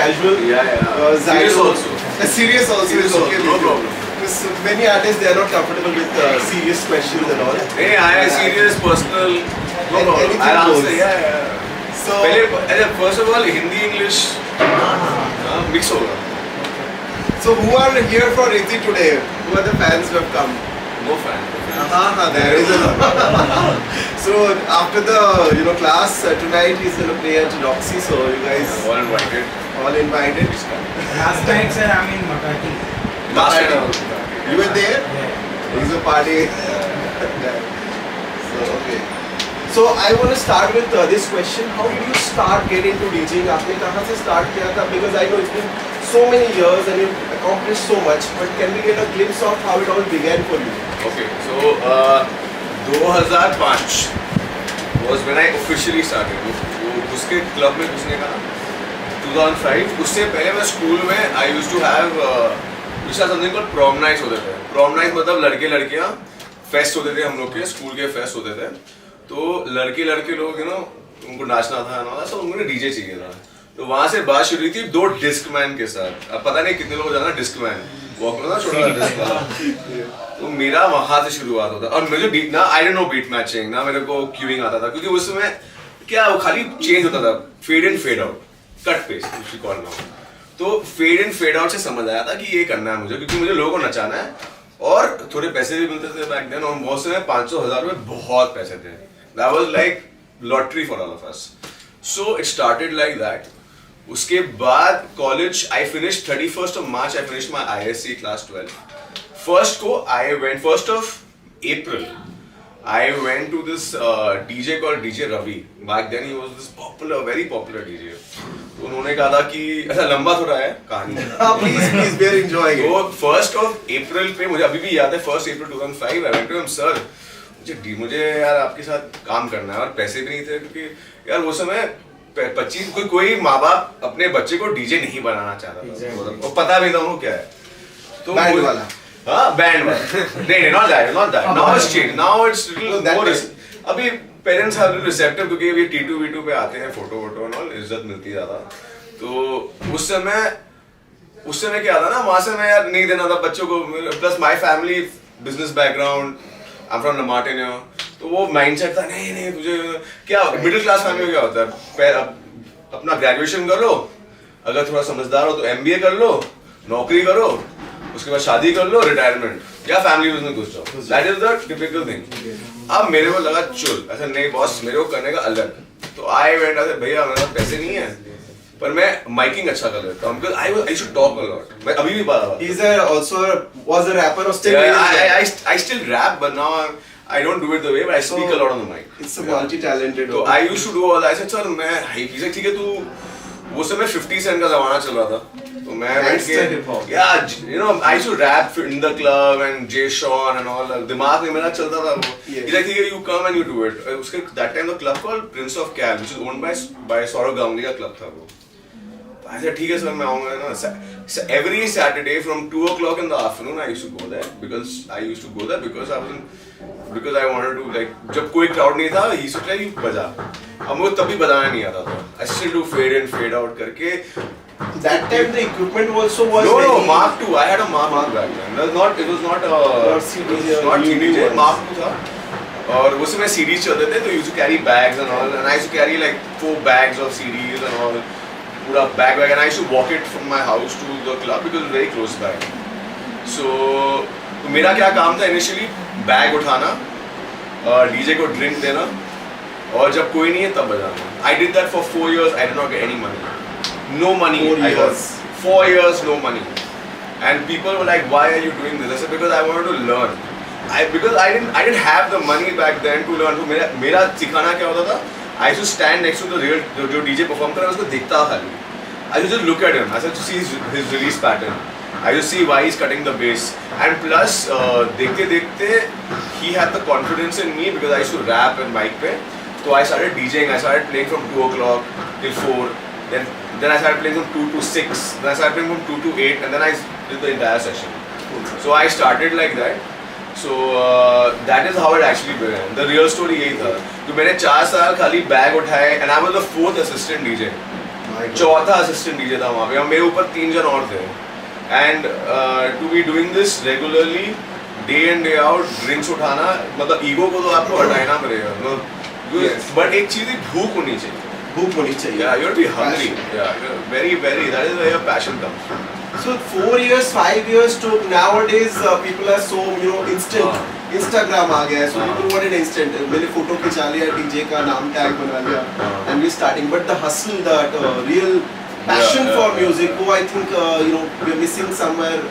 casual. Serious also. Serious also Serious is okay. also, no problem. Because many artists they are not comfortable with serious questions and all. Hey, I am serious, personal. No problem. Anything I'll answer. goes. Yeah. So First of all, Hindi English mix होगा. so who are here for Riti today? Who are the fans who have come? No fan. There is a So after the class tonight he's gonna play at Roxy. So you guys All invited. all invited. Last night, sir, I'm in Makati. Last Makati. time. You were there? Yeah. It's a party. So okay. So I want to start with this question. How did you start get into DJing? आपने कहाँ से start किया था? Because I know it's been so many years and you've accomplished so much. But can we get a glimpse of how it all began for you? Okay, so 2005 was when I officially started. वो उसके club में घुसने का 2005. उससे पहले मैं school में I used to have something called prom nights होते थे. Prom nights मतलब लड़के लड़कियाँ फेस्ट होते थे हम लोग के स्कूल के फेस्ट होते थे. तो लड़के लोग उनको नाचना था ना, सब उनको डीजे चाहिए था. तो वहाँ से बात शुरू हुई थी 2 डिस्कमैन के साथ. अब पता नहीं कितने लोग जाना डिस्कमैन वॉकमैन ना छोटा डिस्क वाला. तो मेरा वहाँ से शुरुआत होता. और मुझे बीट ना I don't know beat matching ना मेरे को क्यूइंग आता था, क्योंकि उस समय क्या वो खाली चेंज होता था, fade in fade out, cut paste उसी कॉल नाउ. तो फेड इन फेड आउट से समझ आया था कि ये करना है मुझे, क्योंकि मुझे लोगों को नचाना है और थोड़े पैसे भी मिलते थे बैक देन. और बहुत समय 500,000 रुपए बहुत पैसे थे. That was like lottery for all of us. So it started like that. उसके बाद college, I finished 31st of March. I finished my ISC class 12. First of April, I went to this DJ called DJ Ravi. Back then he was this very popular DJ. तो उन्होंने कहा था कि ऐसा लंबा थोड़ा है कहानी. Please, we are enjoying it. तो 1st of April पे मुझे अभी भी याद है 1st April 2005. I went to him, sir. मुझे यार आपके साथ काम करना है और पैसे भी नहीं थे, क्योंकि यार वो समय 25 कोई माँ बाप अपने बच्चे को डीजे नहीं बनाना चाहता था. और पता भी था उनको क्या है. तो बैंड वाला. हाँ बैंड वाला. नहीं not that. Now it's changed. Now it's little more. अभी पेरेंट्स आर रिसेप्टिव, क्योंकि अभी T2 V2 पे आते हैं, फोटो और इज्जत मिलती है ज्यादा. तो उस समय क्या था ना, वहाँ से मैं यार नहीं देना था बच्चों को. Plus my family business background, I'm from the Martin here. तो वो माइंडसेट था नहीं तुझे क्या मिडिल क्लास फैमिली में क्या होता है, अपना ग्रेजुएशन कर लो, अगर थोड़ा समझदार हो तो MBA कर लो, नौकरी करो, उसके बाद शादी कर लो, रिटायरमेंट या फैमिली बिजनेस घुस जाओ. That is the typical thing. अब मेरे को लगा चल ऐसा नहीं बॉस, मेरे को करने का अलग. तो आई वेंट ऐसे भैया मेरे पास पैसे नहीं है पर मैं माइकिंग अच्छा कर लेता हूँ, because I should talk a lot. मैं अभी भी बात. He's also was a rapper or still? I still rap, but now I don't do it the way, but I speak a lot on the mic. It's a multi-talented. So I used to do all that. I said sir मैं ठीक है तू वो समय 50 Cent का जमाना चल रहा था. तो मैं बैठ के I used to rap in the club and Jay Sean and all. दिमाग में मेरा चलता था वो. He's like ठीक है you come and you do it. उसके that time the club called Prince of Cal, which is owned by Saurav Ganguly का club था वो. I said ठीक है सर मैं आऊँगा ना. Every Saturday from 2 o'clock in the afternoon I used to go there because I wanted to like जब कोई crowd नहीं था he used to like बजा. अब मुझे तभी बजाना नहीं आता था. I still do fade in fade out करके. That time the equipment also was. No, Mark II. I had a Mark II back then. It was not CDJ. Mark II था. और उस समय CDs चलते थे तो used to carry bags and all, and I used to carry like 4 bags of CDs and all. पूरा bag, and I used to walk it from my house to the club because it was very close by. So मेरा क्या काम था initially, bag उठाना, DJ को drink देना, और जब कोई नहीं है तब बजाना. I did that for 4 years. I did not get any money. No money. 4 years. 4 years, no money. And people were like, "Why are you doing this?" I said, "Because I wanted to learn." Because I didn't have the money back then to learn. तो मेरा सिखाना क्या होता था? I used to stand next to the real जो DJ perform कर रहा है उसको देखता था खाली. I used to just look at him. I used to see his release pattern. I used to see why he's cutting the bass. And plus देखते he had the confidence in me because I used to rap and mic पे. So I started DJing. I started playing from 2 o'clock till 4. Then I started playing from 2 to 6. Then I started playing from 2 to 8. And then I did the entire session. So I started like that. So that is how it actually began. The real story यही था. तो मैंने 4 साल खाली bag उठाए and I was the 4th assistant DJ. My चौथा assistant DJ था वहाँ पे और मेरे ऊपर 3 जन और थे and to be doing this regularly day in day out drinks उठाना मतलब ईगो को तो आपको हटाना पड़ेगा Yes. बट एक चीज़ भूख होनी चाहिए भूख होनी चाहिए. Yeah, you have to be hungry. Yeah, very, very. That is where your passion comes. So 4 years, 5 years to nowadays people are so instant. Instagram आ गया है, so people want it instant. मैंने फोटो खिंचा लिया, DJ का नाम tag बना लिया, and we're starting. But the hustle, that real passion for music, वो I think we're missing somewhere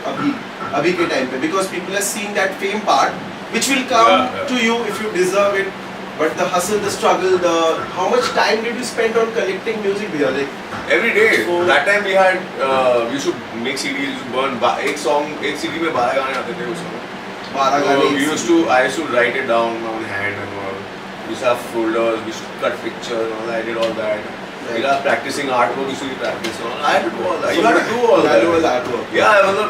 अभी के time पे, because people are seeing that fame part, which will come to you if you deserve it. But the hustle, the struggle, how much time did you spend on collecting music here? Like Every day. So- That time we had, we used to make CDs, used to burn. एक song, एक CD में 12 गाने आते थे उसमें. 12 So गाने. I used to write it down on hand and all. We used to have folders, we used to cut pictures and all. I did all that. We were practicing artwork, we used to practice and all. I had to do all that. You had to do all that. Manual artwork. Yeah, मतलब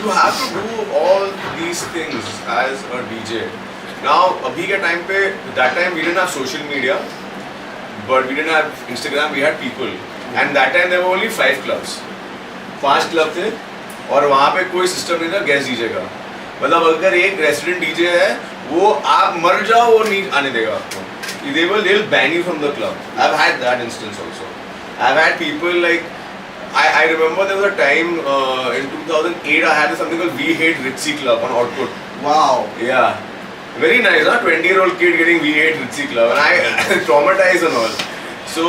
you have to do all these things as a DJ. Now, अभी के time पे, that time we didn't have social media, but we didn't have Instagram. We had people, and that time there were only 5 clubs. 5 club थे और वहाँ पे कोई system नहीं था गेस्ट डीजे का. मतलब अगर एक रेसिडेंट डीजे है वो आप मर जाओ वो नहीं आने देगा आपको. They'll ban you from the club. I've had that instance also. I've had people like I remember there was a time in 2008 I had something called We Hate Ritzy Club on Output. Wow. Yeah. Very nice, huh? 20-year-old kid getting V8 Ritzy Club, and I traumatized and all. So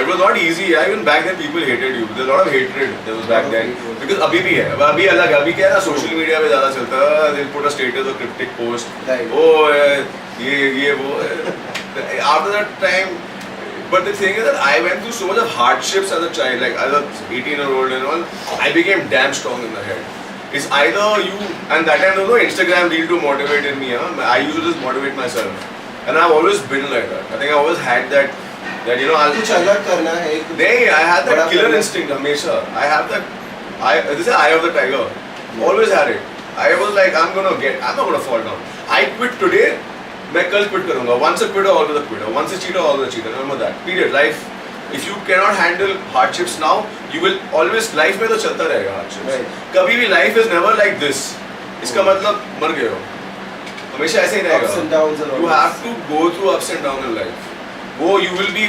it was not easy. Yeah, even back then people hated you. There's a lot of hatred there was back then. Because अभी भी है. अभी अलग. अभी क्या है ना social media पे ज़्यादा चलता है. They'll put a status or cryptic post. Right. Oh ये वो. After that time, but the thing is that I went through so much of hardships as a child, like as a 18-year-old and all. I became damn strong in the head. It's either you, and that time there was no Instagram reel to motivate in me. Huh? I used to just motivate myself, and I've always been like that. I think I always had that I'll. कुछ अलग करना है. नहीं, I had that बड़ा killer करना. instinct. हमेशा. I have that. This is eye of the tiger. Always had it. I was like, I'm not gonna fall down. I quit today. मैं कल quit करूँगा. Once a quitter, always a quitter. Once a cheater, always a cheater. Remember that. Period. Life. If you cannot handle hardships now, you will always life में तो चलता रहेगा hardships. Right. कभी भी life is never like this. इसका मतलब मर गए हो. हमेशा ऐसे ही रहेगा. Ups and downs and all You this. have to go through ups and downs in life. वो you will be.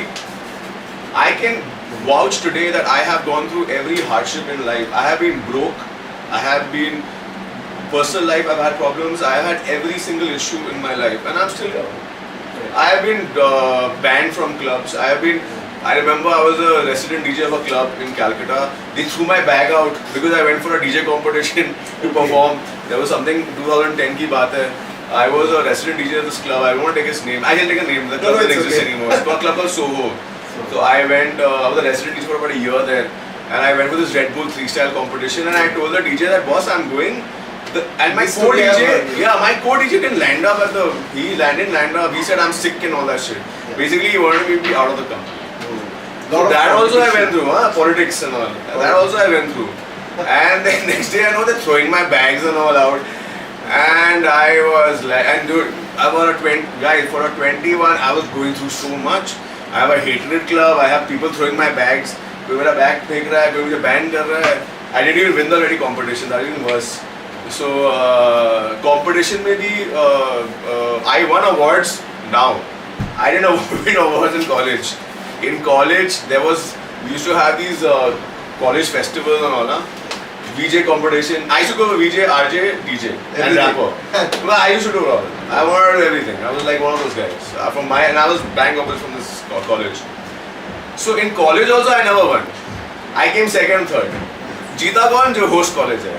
I can vouch today that I have gone through every hardship in life. I have been broke. I have been personal life. I've had problems. I have had every single issue in my life, and I'm still here. I have been banned from clubs. I remember I was a resident DJ of a club in Calcutta. They threw my bag out because I went for a DJ competition to perform. There was something 2010 की बात है. I was a resident DJ of this club. I don't want to take his name. I can take a name. The club doesn't exist anymore. It's called club called Soho. So I went. I was a resident DJ for about a year there, and I went for this Red Bull freestyle competition. And I told the DJ that boss, I'm going. And my This today I co-DJ, heard. yeah, my co-DJ didn't land up at the. He didn't land up. He said I'm sick and all that shit. Yeah. Basically, he wanted me to be out of the company. Lot of That also I competition. went through, politics and all. That also I went through. And then next day I know they're throwing my bags and all out. And I was like, and dude, I was a 20, guys, for a 21, I was going through so much. I have a hated club, I have people throwing my bags. कोई मेरा bag फेंक रहा है, कोई मुझे ban कर रहा है. I didn't even win the very competition, that was even worse. So competition में भी I won awards now. I didn't win awards in college. In college, we used to have these college festivals and all, na? VJ competition. I used to go to VJ, RJ, DJ, and Everything. rapper. Well, I used to do it all. I wanted to do everything. I was like one of those guys. And I was bang opposite from this college. So in college also, I never won. I came second, third. जीता कौन जो host college है.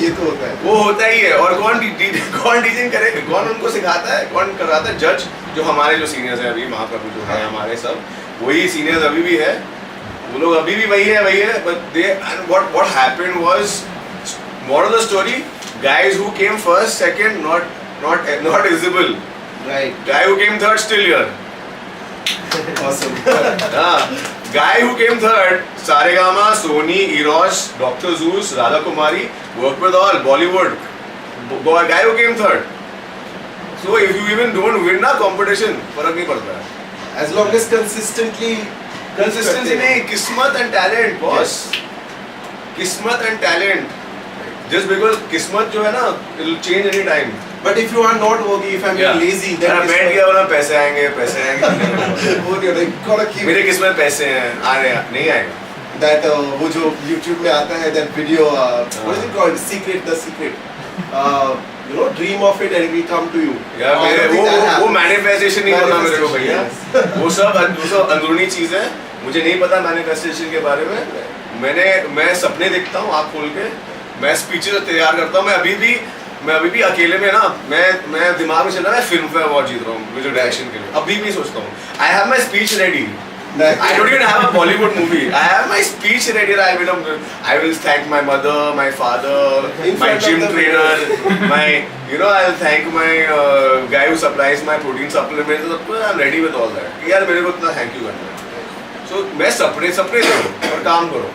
ये तो होता है. वो होता ही है. और कौन डीजिंग करेगा, कौन उनको सिखाता है, कौन कराता है. जज जो हमारे जो सीनियर्स हैं अभी महाप्रभु जो है हमारे सब वही सीनियर्स अभी भी है. वो लोग अभी भी वही है. But they, and what happened was, moral of the story, guys who came first, second, not visible. Right. Guy who came third still here. Awesome. Guy who came third, Saregama, Sony, Eros, Dr. Zeus, Radha Kumari, worked with all Bollywood. Guy who came third. So if you even don't win a competition, फर्क नहीं पड़ता है. As long as consistently Consistency नहीं, किस्मत and talent, boss. किस्मत and talent. Just because किस्मत जो है ना, it will change any time. But if you are not working, if I'm lazy, then मैं बैठ गया बोला पैसे आएंगे. वो नहीं होता, gotta keep मेरे किस्मत पैसे हैं, आ रहे हैं, नहीं आएगा. that वो जो YouTube में आता है that video what is it called, the secret you know, dream of it and it will come to you. यार मेरे वो मैनिफेस्टेशन नहीं पता मेरे को भैया. वो सब अंदरूनी चीज है. मुझे नहीं पता मैनिफेस्टेशन के बारे में. मैं सपने देखता हूँ आँख खोल के. मैं स्पीचेस तैयार करता हूँ. मैं अभी भी अकेले में ना मैं दिमाग में चल रहा है फिल्म फेयर अवार्ड जीत रहा हूँ मुझे डायरेक्शन के लिए. अभी भी सोचता हूँ. I have my speech ready. I don't even have a Bollywood movie. I have my speech ready. I will thank my mother, my father, my gym trainer, I'll thank my guy who supplies my protein supplements. I'm ready with all that. यार मेरे को इतना thank you करना है. So मैं सपने करो और काम करो.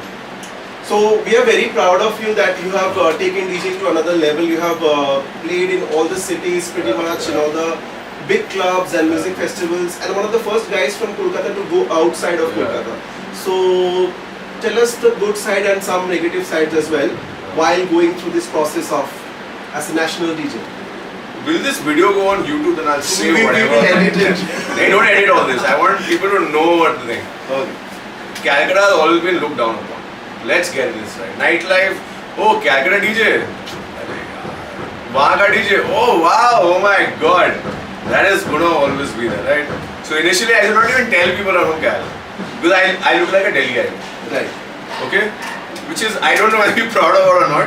So we are very proud of you that you have taken DJing to another level. You have played in all the cities pretty much, you know, the big clubs and music festivals, and one of the first guys from Kolkata to go outside of Kolkata. So tell us the good side and some negative sides as well while going through this process of as a national DJ. Will this video go on YouTube? Then I'll say whatever. We will edit it. They don't edit all this. I want people to know what to think. Okay. Calcutta has always been looked down upon. Let's get this right. Nightlife. Oh, Calcutta DJ. वहाँ का DJ. Oh wow. Oh my God. That is gonna always be there, right? So initially I did not even tell people I'm from Cal because I look like a Delhi guy. Right. Okay? Which is I don't know whether you're proud of it or not,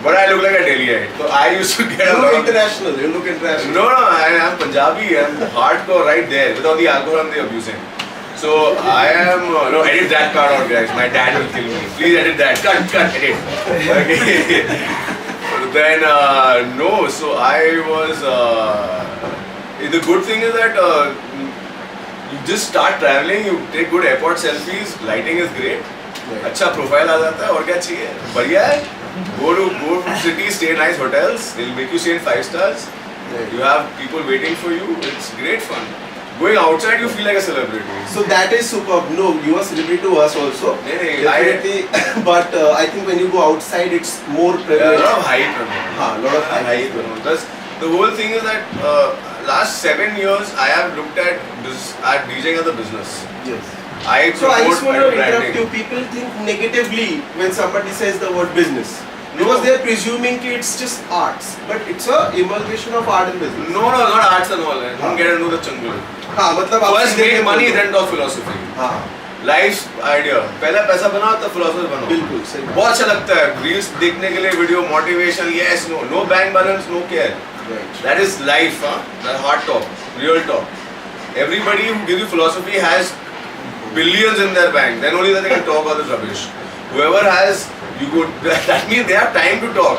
but I look like a Delhi guy. So I used to get You a lot look of international. You look international. No, I am Punjabi. I'm hardcore right there without the alcohol and the abusing. So I am no edit that part out, guys. My dad will kill me. Please edit that. Cut, edit. Okay. Then no. So I was. The good thing is that you just start traveling, you take good airport selfies, lighting is great. Right. अच्छा profile आ जाता है और क्या चाहिए? बढ़िया है. Go to city, stay in nice hotels. They'll make you stay in 5 stars. Right. You have people waiting for you. It's great fun. Going outside, you feel like a celebrity. So that is superb. No, you are celebrity to us also. Definitely. But I think when you go outside, it's more prevalent. A lot of hype. lot of hype. Plus, the whole thing is that last 7 years, I have looked at DJing as a business. Yes. So I just want to interrupt branding. you. People think negatively when somebody says the word business. Because they are presuming that it's just arts. But it's a amalgamation of art and business. No, not arts and all. Don't get into the jungle. हाँ मतलब आप First सीधे make बोल money, दो। then talk philosophy. हाँ Life's idea. पहले पैसा बनाओ तब philosophy बनाओ. बिल्कुल सही बहुत अच्छा लगता है. Reels देखने के लिए video motivation yes no bank balance no care. Right. That is life, huh? That hard talk, real talk. Everybody who gives you philosophy has billions in their bank. Then only they can talk all this rubbish. Whoever has, that means they have time to talk.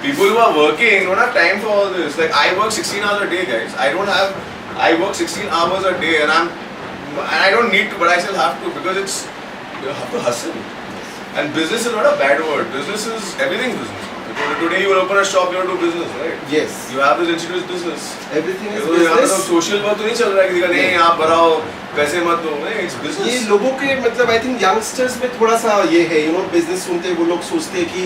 People who are working don't have time for all this. Like I work 16 hours a day, guys. I work 16 hours a day and I don't need to, but I still have to because you have to hustle. And business is not a bad word. Business is everything's business. Today you will open a shop, you have to do business, right? Yes. You have this institute business. Everything is यहाँ पे तो business. Social work तो नहीं चल रहा है किसी का नहीं आप बढ़ाओ पैसे मत दो नहीं इट्स ये बिजनेस लोगों के मतलब आई थिंक यंगस्टर्स में थोड़ा सा ये है यू नो बिजनेस सुनते वो लोग सोचते हैं कि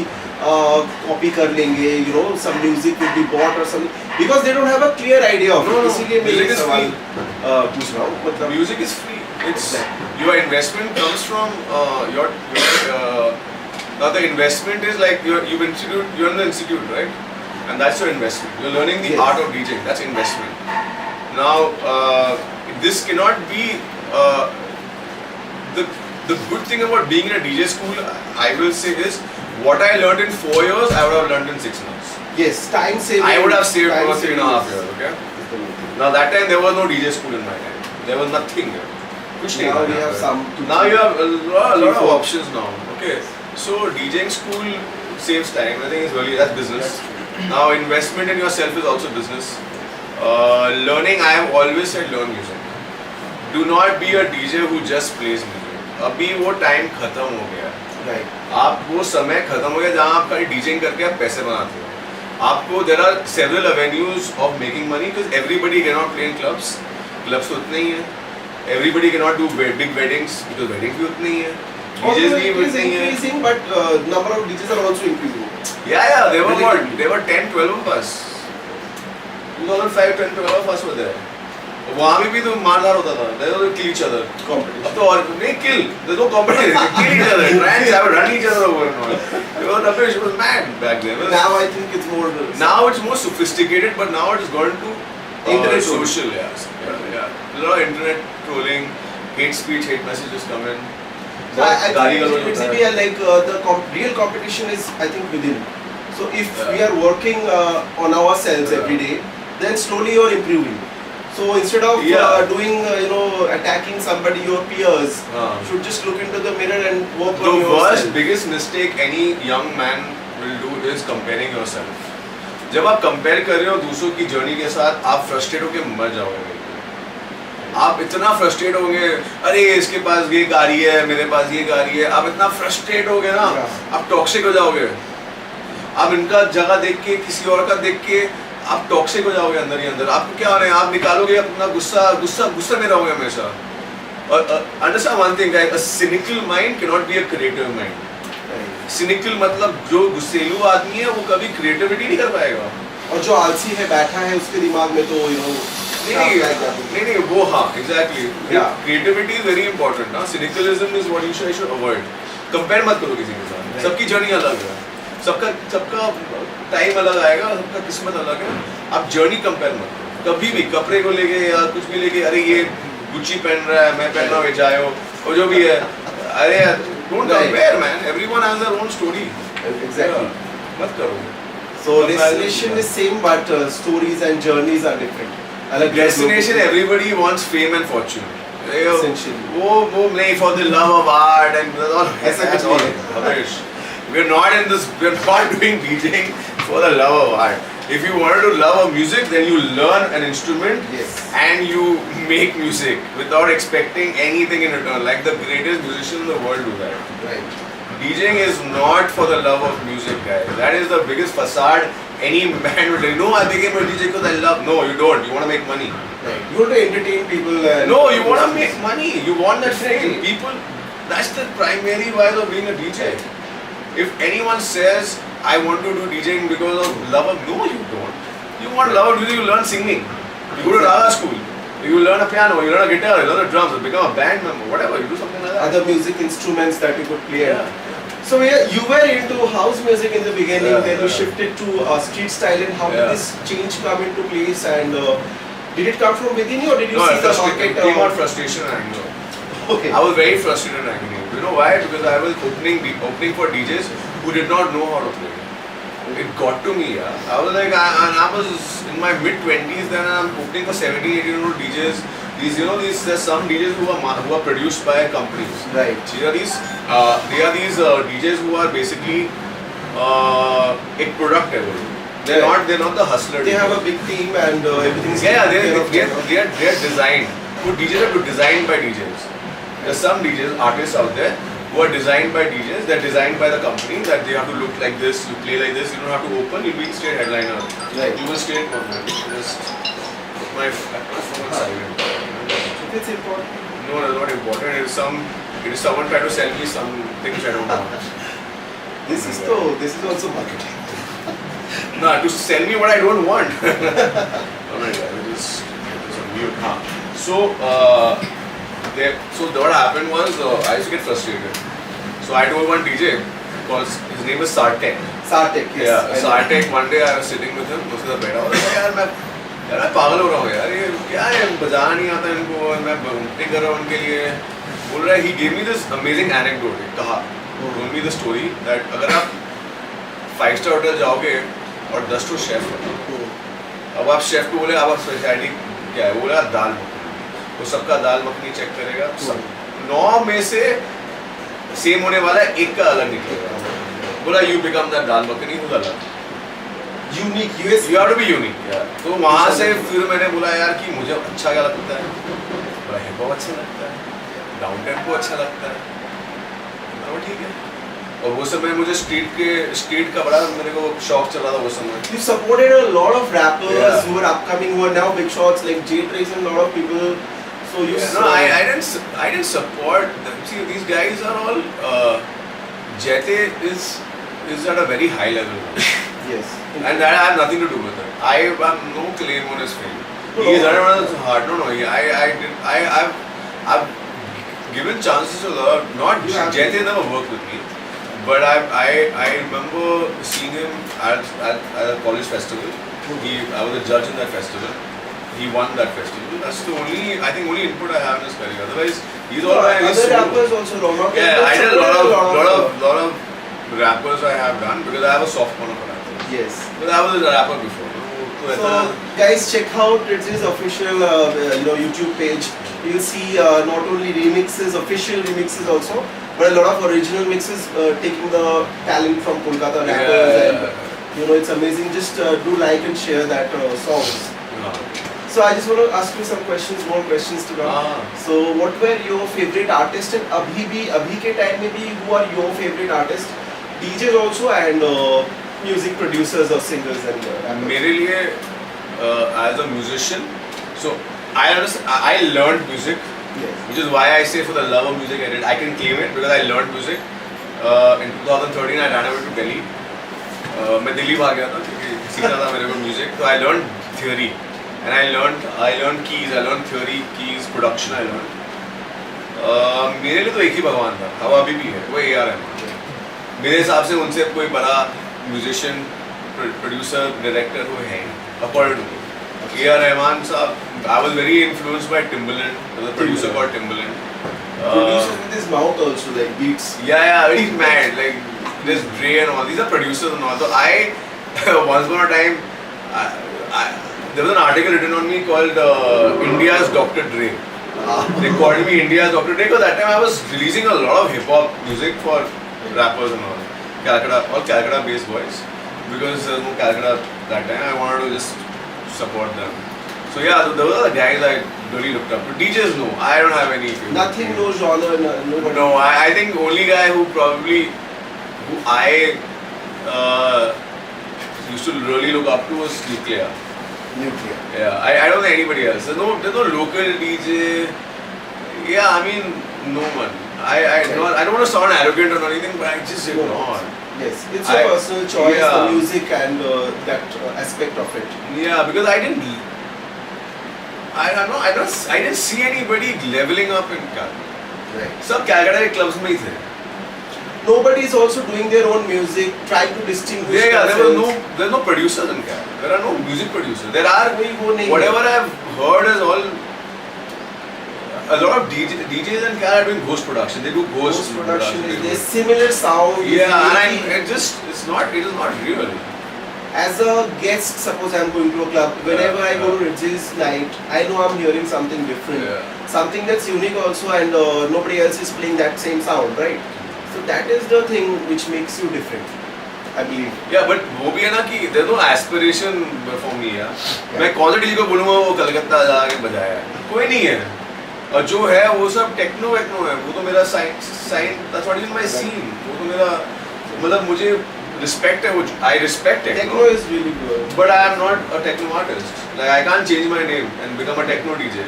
कॉपी कर लेंगे you know some music will be bot और something because they don't have a clear idea of No, it no. इसीलिए मैं Music ये is सवाल पूछ रहा हूँ मतलब music is free it's your investment comes from your now the investment is like you're in the institute right and that's your investment you're learning the Yes. art of DJing that's investment now this cannot be the good thing about being in a DJ school I will say is what I learned in 4 years I would have learned in 6 months yes time saving I would have saved time for 3.5 saving years okay now that time there was no DJ school in my time there was nothing there कुछ नहीं now था we यहाँ have पे. some Now you have a lot of 3-4 options now. Okay. So DJing school saves time. I think it's really that's business. Now investment in yourself is also business. Learning, I have always said learn music. Do not be a DJ who just plays music. अभी वो time खत्म हो गया है. right आप वो समय खत्म हो गया जहाँ आप खाली डीजिंग करके आप पैसे बनाते हो. आपको there are several avenues of making money because everybody cannot play in clubs. Clubs तो उतने ही हैं. everybody cannot do big weddings because weddings भी उतनी ही है, Although DJs भी it is उतनी ही है. increasing, but number of DJs are also increasing. Yeah, there were what? Really? There were 10, 12 of us. 2005, 10, 12 of us were there. वहाँ भी तो मारधार होता था. They would kill each other. Competition. अब तो और नहीं kill. There's no competition. Kill each other. Try and have run each other over and all. It was rubbish. It was mad back then. Now I think it's more. Now it's more sophisticated, but now it has gone to Internet social. Yeah. A lot of internet trolling, hate speech, hate messages come in. So I गाली think गलौज it's होता है. be like the real competition is I think within. So if Yeah. we are working on ourselves Yeah. every day, then slowly you're improving. So instead of Yeah. doing attacking somebody, your peers, should just look into the mirror and work The on worst, yourself. biggest mistake any young man will do is comparing yourself. जब आप compare कर रहे हो दूसरों की journey के साथ, आप फ्रस्ट्रेट होके मर जाओगे. आप इतना फ्रस्ट्रेट होगे, अरे इसके पास ये गाड़ी है, मेरे पास ये गाड़ी है. आप इतना फ्रस्ट्रेट होगे ना, आप टॉक्सिक हो जाओगे. आप इनका जगह देख के, किसी और का देख के आप टॉक्सिक हो जाओगे अंदर ही अंदर. आपको क्या हो रहा है, आप निकालोगे अपना गुस्सा में रहोगे हमेशा. और understand one thing guys, a cynical mind can not be a creative mind. Cynical मतलब जो गुस्सेलू आदमी है वो कभी क्रिएटिविटी नहीं कर पाएगा. और जो आलसी है बैठा है उसके दिमाग में तो नहीं वो हाँ exactly. Yeah. Creativity is very important. ना cynicism is what you should avoid. Compare मत करो किसी के साथ. सबकी जर्नी अलग है, सबका टाइम अलग आएगा, सबका किस्मत अलग है. आप जर्नी कंपेयर मत करो कभी भी. कपड़े को लेके या कुछ भी लेके, अरे ये गुच्ची पहन रहा है, मैं पहन रहा हूँ, ये जाओ और जो भी है, अरे don't compare man. Everyone has their own story. Exactly. मत करो. So destination is same but stories and journeys are different. अलग Destination everybody wants fame and fortune. Essentially. वो नहीं for the love of art and all. ऐसा कुछ all नहीं है. rubbish. We're not in this. We're not doing DJing for the love of art. If you wanted to love of music, then you learn an instrument Yes. and you make music without expecting anything in return. Like the greatest musicians in the world do that. Right. DJing is not for the love of music, guys. That is the biggest facade any man will do. No, I became a DJ because I love. No, you don't. You want to make money. Right. You want to entertain people. And No, you want to make money. You want that fame. People, that's the primary why of being a DJ. If anyone says, I want to do DJing because of love of, no, you don't. You want love of music, you learn singing. You go to Raga school. You learn a piano, you learn a guitar, you learn a drums, you become a band member, whatever. You do something like that. other music instruments that you could play. Yeah. So you were into house music in the beginning, Yeah, then you yeah. shifted to street style. And how Yeah. did this change come into place? And did it come from within you, or did you No, see the market? it came out frustration and anger. Okay. I was very frustrated and angry. You know why? Because I was opening for DJs who did not know how to play. It got to me, yeah. I was like, I was in my mid-20s then, and I'm opening for 17, 18-year-old DJs. There's some DJs who are produced by companies. Right. They are these DJs who are basically एक product है वो. They're not the hustler. They DJs. have a big team and everything's Yeah, taken care of. they are designed. Good DJs are designed by DJs. There's some DJs, artists out there who are designed by DJs. They're designed by the company that they have to look like this, you play like this. You don't have to open. You'll be straight headliner. Right. You will straight perform. Just put my phone silent. It's important. No, it's not important. It is someone trying to sell me some things I don't want. This is also marketing. No, to sell me what I don't want. Oh my God, it is on mute. Huh. So what happened was I used to get frustrated. So I told one DJ, because his name is Sartek. Sartek, yes. Yeah, I know. Sartek. One day I was sitting with him. उसके साथ बैठा हुआ था. यार मैं पागल हो रहा हूँ यार. ये क्या है, बजाना नहीं आता इनको. मैं नहीं कर रहा हूँ उनके लिए. बोल रहा है. He gave me this amazing anecdote. कहा. Told me the story that अगर आप 5-star होटल जाओगे और 10 तो शेफ हो. अब आप शेफ को बोले अब आप स्पेशलिटी क्या है, बोला दाल मखनी. वो सबका दाल मखनी चेक करेगा. 9 में से सेम होने वाला है, एक का अलग निकलेगा. बोला you become that dal makhani खुद अलग. Unique, US. You have to be unique. तो वहाँ से फिर मैंने बोला यार कि मुझे अच्छा क्या लगता है. बोला हिप हॉप अच्छा लगता है, डाउन टेम्पो अच्छा लगता है. तो ठीक है. और वो समय मुझे स्ट्रीट का बड़ा मेरे को शौक चल रहा था वो समय. You supported a lot of rappers Yeah. who were upcoming, who are now big shots like Jay Trace and a lot of people. So you Yeah, no, I didn't support them. See, these guys are all. Jete is at a very high level, yes. and that I have nothing to do with it. I have no claim on his fame. No, He is no. another hard. No, no. I've given chances to lot. Not You have- Jete never worked with me, but I remember seeing him at a college festival. I was a judge in that festival. He won that festival. That's the only input I have in his career. Otherwise, he's all by his Other solo. rappers also Roma. Yeah, I did a lot of rappers I have done because I have a soft corner for rappers. Yes. But I was a rapper before. So So guys, check out Ritzy's official YouTube page. You'll see not only remixes, official remixes also, but a lot of original mixes taking the talent from Kolkata rappers. And, it's amazing. Just do like and share that songs. So I just want to ask you some questions, more questions to come. So what were your favorite artists and abhi ke time mein bhi, who are your favorite artists? DJs also and music producers or singers and rappers. मेरे लिए as a musician, so I learned music, Yes. which is why I say for the love of music I can claim it because I learned music. In 2013 I ran away to Delhi. मैं दिल्ली भाग गया था क्योंकि सीखना था मेरे को music. So I learned theory and I learned keys, I learned theory, keys, production I learned. मेरे लिए तो एक ही भगवान था, अब अभी भी है, वो AR रहमान. मेरे हिसाब से उनसे कोई बड़ा म्यूजिशियन, प्रोड्यूसर, डायरेक्टर वो है according to me. AR Rahman sahab, I was very influenced by Timbaland. There was a producer called Timbaland. Producers with his mouth also, like beats. Yeah, very mad. Like there's Dre and all. These are producers and all. So once upon a time, there was an article written on me called India's Dr. Dre. They called me India's Dr. Dre because that time I was releasing a lot of hip hop music for rappers and all. Calcutta based boys. Because there was no Calcutta that time, I wanted to just support them. So yeah, those are the guys I really looked up to. DJs, no, I don't have any. Nothing, no genre, nobody. No, I think only guy who I used to really look up to was Nuclear. Nuclear. Yeah, I don't think anybody else. There's no local DJ. Yeah, I mean, no one. I don't want to sound arrogant or anything, but I just ignore. Yes, it's your personal choice, yeah. the music and that aspect of it. Yeah, because I didn't see anybody leveling up in Calcutta. Right. सब Calcutta के clubs में ही थे. Nobody is also doing their own music, trying to distinguish. There's no producers in Calcutta. There are no music producers. There are whatever I've heard is all. A lot of DJs in Calcutta are doing ghost production. They do ghost production. They do- There's similar sound. Yeah, and it is not real. As a guest, suppose I'm going to a club, whenever I go to Ritzy's night, I know I'm hearing something different. Yeah. Something that's unique also, and nobody else is playing that same sound, right? So that is the thing which makes you different, I believe. Yeah, but वो भी है ना कि there's no aspiration for me यार. मैं कौन से DJ को बोलूँगा वो कलकत्ता जाके बजाया है? कोई नहीं है. और जो है वो सब टेक्नो है. वो तो मेरा sign that's what is my scene. वो तो मेरा मतलब मुझे respect है वो. I respect techno. Techno is really good. But I am not a techno artist. Like I can't change my name and become a techno DJ.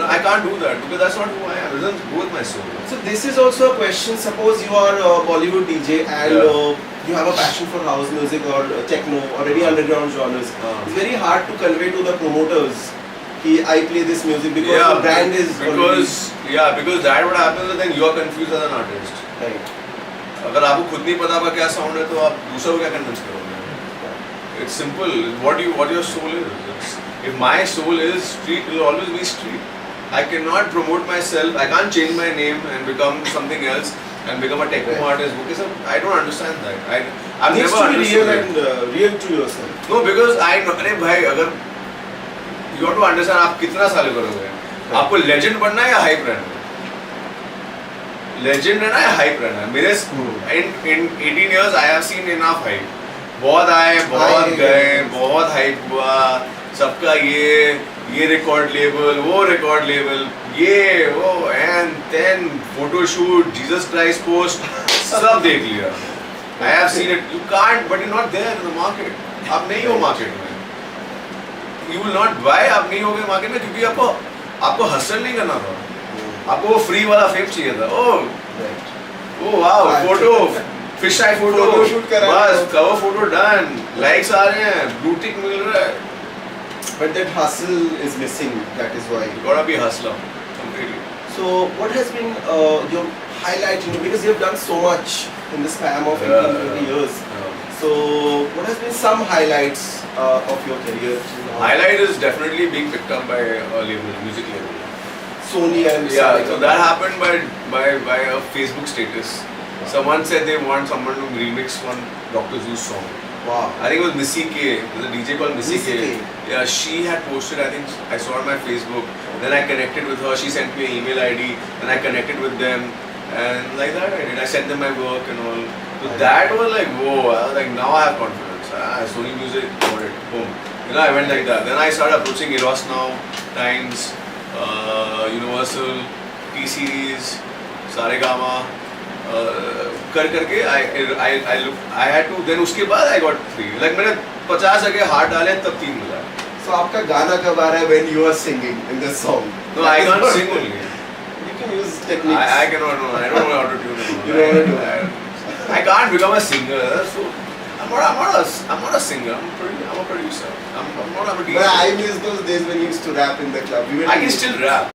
I can't do that because that's not who I am. It doesn't go with my soul. So this is also a question. Suppose you are a Bollywood DJ and you have a passion for house music or techno or any underground genres. It's very hard to convey to the promoters that I play this music because the brand is because that what happens is then you are confused as an artist. Right. अगर आपको खुद नहीं पता आपका क्या sound है तो आप दूसरों को क्या कन्विंस करोगे? It's simple. What your soul is. If my soul is street, it will always be street. I cannot promote myself. I can't change my name and become something else and become a techno artist because I don't understand that. I've Needs never to be understood real it. and real to yourself. No, because I know. अरे भाई अगर you have to understand आप कितना साल करोगे? आपको legend बनना है या hype रहना है? Legend रहना है, hype रहना है. मेरे in 18 years I have seen enough hype. बहुत आए, बहुत गए, बहुत hype हुआ. सबका ये रिकॉर्ड लेबल, वो रिकॉर्ड लेबल, ये वो and then photo shoot, Jesus Christ post, सब देख लिया. I have seen it. You can't, but you're not there in the market. आप नहीं हो मार्केट में. You will not buy. आप नहीं होगे मार्केट में क्योंकि आपको आपको हसल नहीं करना था, आपको वो फ्री वाला फेम चाहिए था। Right. Oh wow, Right. Photo, fish eye photo, Photo shoot करा बस है। कवर फोटो डन, लाइक्स आ रहे हैं, ब्लू टिक मिल रहा है। But that hustle is missing. That is why. You gotta be a hustler, completely. So what has been your highlight? You know, because you have done so much in the span of 18, 20 years. So what has been some highlights of your career? till now? Highlight is definitely being picked up by a label, music label. Sony and Yeah, Saregama. so that happened by a Facebook status. Someone said they want someone to remix one Dr. Zeus song. Wow. I think it was Missy K. There's a DJ called Missy Missy K. K. Yeah, she had posted. I think I saw it on my Facebook. Then I connected with her. She sent me an email ID. Then I connected with them, and like that I did. I sent them my work and all. So that was like whoa. I was like, now I have confidence. Sony Music, got it. Boom. You know, I went like that. Then I started approaching Eros Now, Times, Universal, T Series, Saregama. करके I had to, then उसके बाद I got 3, like मैंने 50 जगह हाथ डाले तब 3 मिला। So आपका गाना कब आ रहा है when you are singing in this song? No, I can't sing only. You can use techniques. I cannot know. I don't know how to tune it. You don't know how to I can't become a singer. So I'm not a singer. I'm a producer. I'm not a But DJ. I miss those days when you used to rap in the club. We went I to- can still rap.